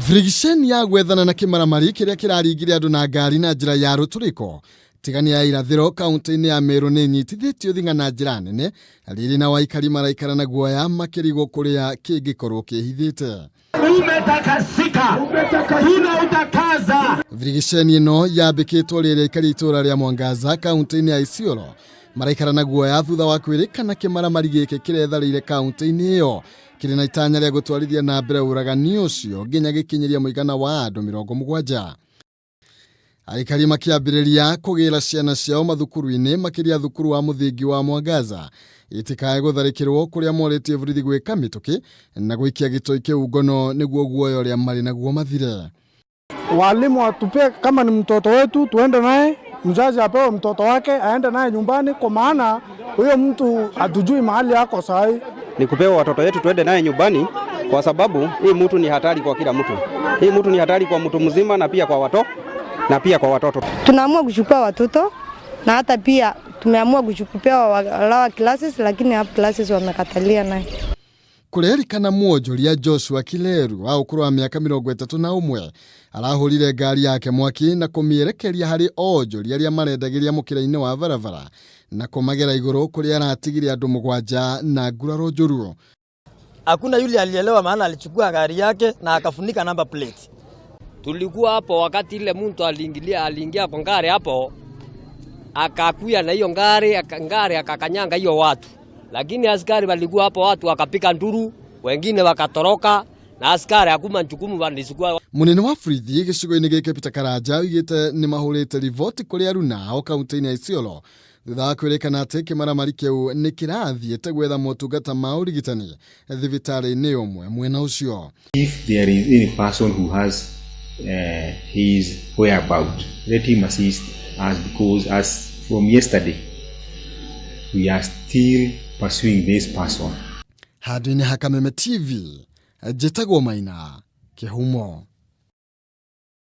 Frigisheni ya gwethana na kimaramari kiria kiraringire andu na ngari na njira ya ruturiko tigani ya irathiro kaunti-ini ya Meru ni nyitithitio thinga na njira nene riri na waikari maraikara na guoya makirigo kuria kingikorwo kihithite. Umetakasika, tuna utakaza. Frigisheni ino yambikitwo riria ikari itura ria Mwangaza kaunti-ini ya Isiolo maraikara na guoya thutha wa kwirikana kimaramari giki kiretharire kaunti-ini iyo kiri na itanya ria gutwarithia na mbere uragani ucio nginya gikinyiria muigana wa andu 70. Aikari makiambiriria kugira ciana ciao mathukuru-ini makiria thukuru wa muthingi wa Mwangaza itikae gutharikirwo kuria moretie burithi gwika mituki na gwikia gitoi kiu ngono niguo guoya uria mari naguo mathire. Walimu watupe kama ni mtoto wetu tuende naye, mzazi apewe mtoto wake aende naye nyumbani, kwa maana huyo mtu hatujui mahali yako sahi. Ni kupewa watoto wetu tuende naye nyumbani, kwa sababu hii mtu ni hatari kwa kila mtu. Hii mtu ni hatari kwa mtu mzima na pia kwa watoto. Tunaamua kuchukua watoto na hata pia tumeamua kuchukua lower classes, lakini up classes wamekatalia naye. Kurerikana muonjoria Joshua Kileru wa ukuru wa miaka 31 arahurire ngari yake mwaki na kumierekeria hari onjoria ria marendagiria mukira-ini wa barabara na kumagera iguru kuria aratigire andu 7 na nguraro njuru. Hakuna yule alielewa, maana alichukua gari yake na akafunika number plate. Tulikuwa hapo wakati ile mtu aliingia kwa ngari hapo, akakuya na hiyo ngari akakanyanga hiyo watu. Lakini askari walikuwa hapo, watu wakapika nduru, wengine wakatoroka na askari hakuma njukumu walisukua. Munene wa Frithi gicigo-ini giki Peter Karanja igite ni mahurite rivoti kuri aruna ao kaunti-ini ya Isiolo thutha wa kwirikana ati kimaramari kiu ni kirathiite gwetha motungata ma urigitani thibitari-ini umwe mwena ucio. If there is any person who has his whereabout, let him assist us, because as from yesterday we are still pursuing this person. Handũ-inĩ ha Kameme TV, njĩtagwo Maina Kĩhumo.